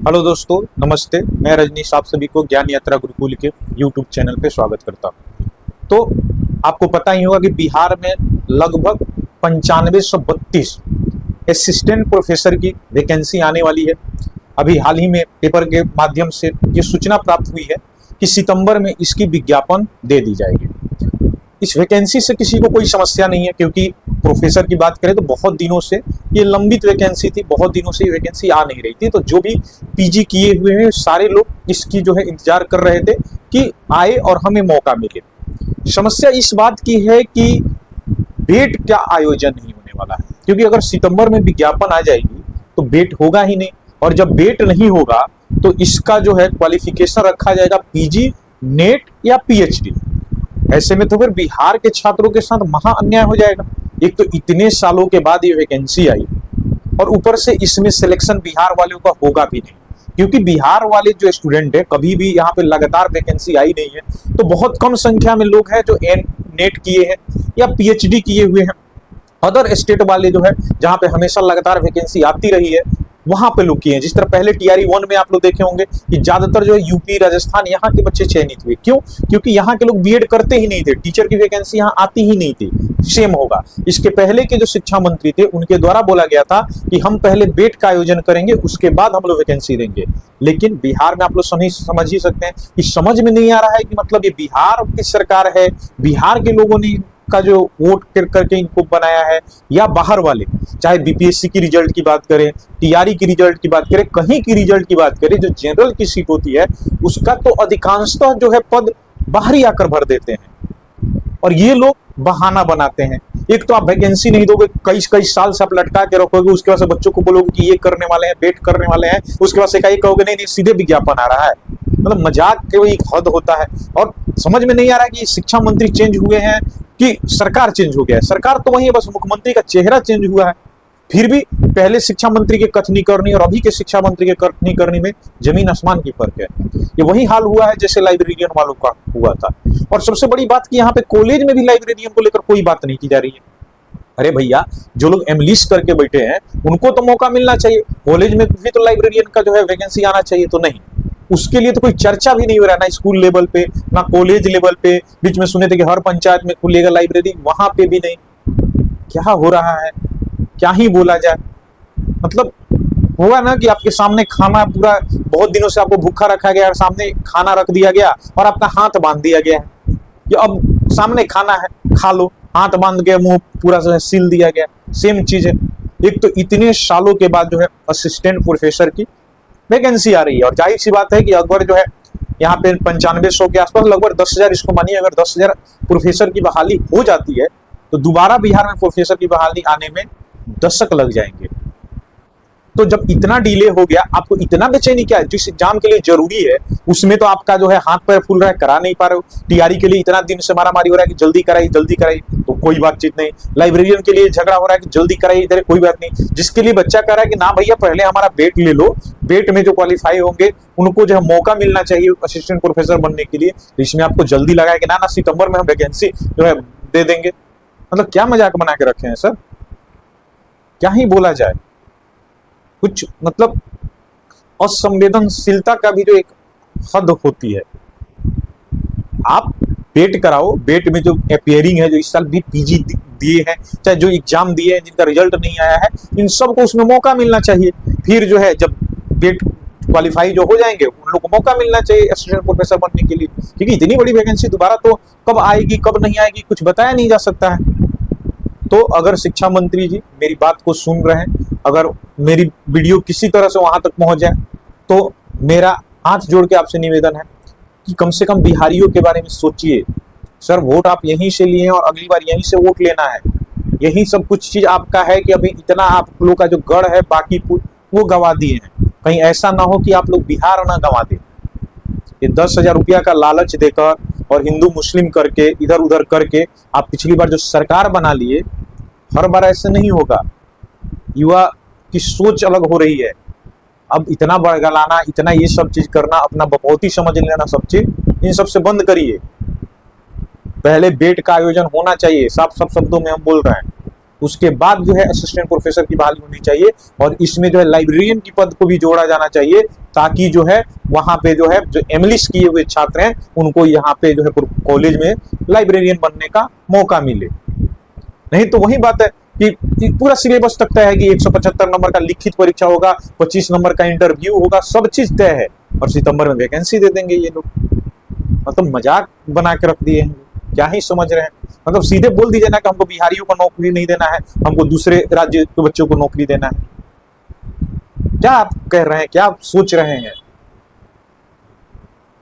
Hello दोस्तों, नमस्ते। मैं रजनीश आप सभी को ज्ञान यात्रा गुरुकुल के यूट्यूब चैनल पे स्वागत करता हूँ। तो आपको पता ही होगा कि बिहार में लगभग 9532 असिस्टेंट प्रोफेसर की वैकेंसी आने वाली है। अभी हाल ही में पेपर के माध्यम से ये सूचना प्राप्त हुई है कि सितंबर में इसकी विज्ञापन दे दी जाएगी। इस वैकेंसी से किसी को कोई समस्या नहीं है, क्योंकि प्रोफेसर की बात करें तो बहुत दिनों से ये लंबित वैकेंसी थी, बहुत दिनों से ये वैकेंसी आ नहीं रही थी। तो जो भी पीजी किए हुए हैं सारे लोग इसकी जो है इंतजार कर रहे थे कि आए और हमें मौका मिले। समस्या इस बात की है कि बेट का आयोजन नहीं होने वाला है, क्योंकि अगर सितंबर में विज्ञापन आ जाएगी तो बेट होगा ही नहीं, और जब बेट नहीं होगा तो इसका जो है क्वालिफिकेशन रखा जाएगा पीजी, नेट या पीएचडी। ऐसे में तो फिर बिहार के छात्रों के साथ महा अन्याय हो जाएगा। एक तो इतने सालों के बाद ये वैकेंसी आई, और ऊपर से इसमें सिलेक्शन बिहार वालों का होगा भी नहीं, क्योंकि बिहार वाले जो स्टूडेंट है कभी भी यहाँ पे लगातार वैकेंसी आई नहीं है। तो बहुत कम संख्या में लोग हैं जो नेट किए हैं या पीएचडी किए हुए हैं। अदर स्टेट वाले जो है जहाँ पे हमेशा लगातार वैकेंसी आती रही है वहां पे लोग किए हैं। जिस तरह पहले टीआरई 1 में आप लोग देखे होंगे कि ज्यादातर जो है यूपी, राजस्थान यहाँ के बच्चे चयनित हुए। क्यों? क्योंकि यहाँ के लोग बीएड करते ही नहीं थे, टीचर की वैकेंसी यहाँ आती ही नहीं थी। सेम होगा, इसके पहले के जो शिक्षा मंत्री थे उनके द्वारा बोला गया था कि हम पहले बेट का आयोजन करेंगे, उसके बाद हम लोग वैकेंसी देंगे। लेकिन बिहार में आप लोग समझ ही सकते हैं कि समझ में नहीं आ रहा है कि मतलब ये बिहार की सरकार है, बिहार के लोगों ने का जो वोट करके इनको बनाया है, या बाहर वाले, चाहे बीपीएससी की रिजल्ट की बात करें, टीआरई की रिजल्ट की बात करें, कहीं की रिजल्ट की बात करें, जो जनरल की सीट होती है उसका तो अधिकांशतः जो है पद बाहर ही आकर भर देते हैं, और ये लोग बहाना बनाते हैं। एक तो आप वैकेंसी नहीं दोगे, कई कई साल से आप लटका के रखोगे, उसके बाद से बच्चों को बोलोगे कि ये करने वाले हैं, बेट करने वाले हैं, उसके बाद से कहीं कहोगे नहीं नहीं सीधे विज्ञापन आ रहा है। मतलब मजाक के एक हद होता है। और समझ में नहीं आ रहा है कि शिक्षा मंत्री चेंज हुए हैं कि सरकार चेंज हो गया है। सरकार तो वही है, बस मुख्यमंत्री का चेहरा चेंज हुआ है। फिर भी पहले शिक्षा मंत्री के कथनी करनी और अभी के शिक्षा मंत्री के कथनी करनी में जमीन आसमान की फर्क है। ये वही हाल हुआ है जैसे लाइब्रेरियन वालों का हुआ था। और सबसे बड़ी बात कि यहाँ पे कॉलेज में भी लाइब्रेरियन को लेकर कोई बात नहीं की जा रही है। अरे भैया, जो लोग एमलिस्ट करके बैठे हैं उनको तो मौका मिलना चाहिए, कॉलेज में भी तो लाइब्रेरियन का जो है वैकेंसी आना चाहिए। तो नहीं, उसके लिए तो कोई चर्चा भी नहीं हो रहा है, ना स्कूल लेवल पे ना कॉलेज लेवल पे। बीच में सुने थे कि हर पंचायत में खुलेगा लाइब्रेरी, वहां पे भी नहीं। क्या हो रहा है, क्या ही बोला जाए। मतलब हुआ ना कि आपके सामने खाना पूरा बहुत दिनों से आपको भूखा रखा गया, सामने खाना रख दिया गया और आपका हाथ बांध दिया गया है कि अब सामने खाना है, खा लो, हाथ बांध के मुंह पूरा सील दिया गया। सेम चीज है। एक तो इतने सालों के बाद जो है असिस्टेंट प्रोफेसर की वैकेंसी आ रही है, और जाहिर सी बात है कि अगर जो है यहाँ पे 9500 के आसपास, लगभग 10,000 इसको मानिए, अगर 10,000 प्रोफेसर की बहाली हो जाती है तो दोबारा बिहार में प्रोफेसर की बहाली आने में दशक लग जाएंगे। तो जब इतना डिले हो गया, आपको इतना बेचैनी क्या है? जिस एग्जाम के लिए जरूरी है उसमें तो आपका जो है हाथ पैर फूल रहा है, करा नहीं पा रहे हो। टीआरई के लिए इतना दिन से मारामारी हो रहा है कि जल्दी कराई जल्दी कराई, तो कोई बातचीत नहीं। लाइब्रेरियन के लिए झगड़ा हो रहा है कि जल्दी कराई, इधर कोई बात नहीं। जिसके लिए बच्चा कह रहा है कि ना भैया पहले हमारा बेट ले लो, बेट में जो क्वालिफाई होंगे उनको जो है मौका मिलना चाहिए असिस्टेंट प्रोफेसर बनने के लिए, तो इसमें आपको जल्दी लगा है कि ना सितंबर में हम वैकेंसी जो है दे देंगे। मतलब क्या मजाक बना के रखे हैं सर, क्या ही बोला जाए। कुछ मतलब असंवेदनशीलता का भी जो एक हद होती है। आप बेट कराओ, बेट में जो अपियरिंग है, जो इस साल भी पीजी दिए हैं, चाहे जो एग्जाम दिए हैं जिनका रिजल्ट नहीं आया है, इन सबको उसमें मौका मिलना चाहिए। फिर जो है जब बेट क्वालिफाई जो हो जाएंगे उन लोग को मौका मिलना चाहिए असिस्टेंट प्रोफेसर बनने के लिए, क्योंकि इतनी बड़ी वैकेंसी दोबारा तो कब आएगी कब नहीं आएगी कुछ बताया नहीं जा सकता है। तो अगर शिक्षा मंत्री जी मेरी बात को सुन रहे हैं, अगर मेरी वीडियो किसी तरह से वहां तक पहुंच जाए, तो मेरा हाथ जोड़ के आपसे निवेदन है कि कम से कम बिहारियों के बारे में सोचिए। सर, वोट आप यहीं से लिए हैं और अगली बार यहीं से वोट लेना है। यही सब कुछ चीज आपका है कि अभी इतना आप लोग का जो गढ़ है बाकी वो गंवा दिए हैं। कहीं ऐसा ना हो कि आप लोग बिहार ना गंवा दें। ये 10,000 रुपया का लालच देकर और हिंदू मुस्लिम करके इधर उधर करके आप पिछली बार जो सरकार बना लिए, हर बार ऐसे नहीं होगा। युवा की सोच अलग हो रही है। अब इतना बड़गलाना, इतना ये सब चीज करना, अपना बपौती समझ लेना सब चीज, इन सब से बंद करिए। पहले बेट का आयोजन होना चाहिए, साफ साफ शब्दों में हम बोल रहे हैं। उसके बाद जो है असिस्टेंट प्रोफेसर की बहाली होनी चाहिए, और इसमें जो है लाइब्रेरियन की पद को भी जोड़ा जाना चाहिए, ताकि जो है वहां पे जो है जो एमलिस्ट किए हुए छात्र हैं उनको यहाँ पे जो है कॉलेज में लाइब्रेरियन बनने का मौका मिले। नहीं तो वही बात है कि पूरा सिलेबस तक तय है कि 175 नंबर का लिखित परीक्षा होगा, 25 नंबर का इंटरव्यू होगा, सब चीज तय है और सितंबर में वैकेंसी दे देंगे ये लोग। मतलब मजाक बना के रख दिए हैं, क्या ही समझ रहे हैं। मतलब सीधे बोल दीजिए ना कि हमको बिहारियों को नौकरी नहीं देना है, हमको दूसरे राज्य के बच्चों को नौकरी देना है। क्या आप कह रहे हैं, क्या आप सोच रहे हैं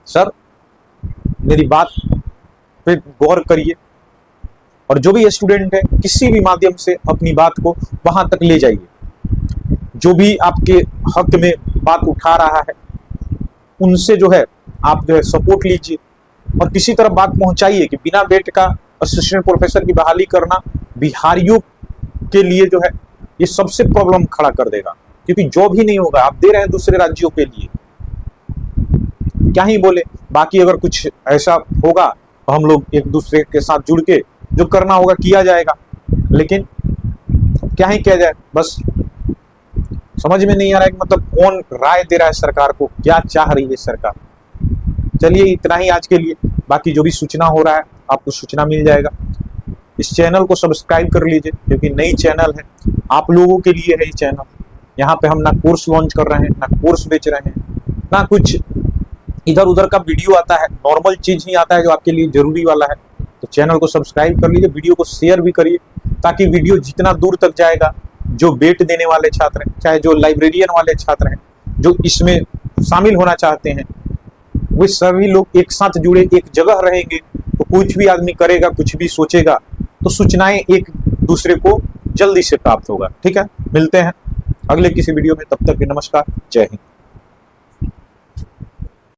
सर? मेरी बात पे गौर करिए और जो भी स्टूडेंट है किसी भी माध्यम से अपनी बात को वहां तक ले जाइए। जो भी आपके हक में बात उठा रहा है उनसे जो है आप जो है सपोर्ट लीजिए और किसी तरह बात पहुंचाइए कि बिना बेट का असिस्टेंट प्रोफेसर की बहाली करना बिहारियों के लिए जो है ये सबसे प्रॉब्लम खड़ा कर देगा, क्योंकि जॉब ही नहीं होगा। आप दे रहे हैं दूसरे राज्यों के लिए, क्या ही बोले। बाकी अगर कुछ ऐसा होगा तो हम लोग एक दूसरे के साथ जुड़ के जो करना होगा किया जाएगा, लेकिन क्या ही किया जाए। बस समझ में नहीं आ रहा है कि मतलब कौन राय दे रहा है सरकार को, क्या चाह रही है सरकार। चलिए इतना ही आज के लिए, बाकी जो भी सूचना हो रहा है आपको सूचना मिल जाएगा। इस चैनल को सब्सक्राइब कर लीजिए क्योंकि नई चैनल है, आप लोगों के लिए है ये चैनल। यहाँ पे हम ना कोर्स लॉन्च कर रहे हैं, ना कोर्स बेच रहे हैं, ना कुछ इधर उधर का वीडियो आता है, नॉर्मल चीज ही आता है जो आपके लिए जरूरी वाला है। तो चैनल को सब्सक्राइब कर लीजिए, वीडियो को शेयर भी करिए ताकि वीडियो जितना दूर तक जाएगा, जो बेट देने वाले छात्र हैं, चाहे जो लाइब्रेरियन वाले छात्र हैं, जो इसमें शामिल होना चाहते हैं, वे सभी लोग एक साथ जुड़े, एक जगह रहेंगे तो कुछ भी आदमी करेगा, कुछ भी सोचेगा तो सूचनाएं एक दूसरे को जल्दी से प्राप्त होगा। ठीक है, मिलते हैं अगले किसी वीडियो में, तब तक के नमस्कार, जय हिंद।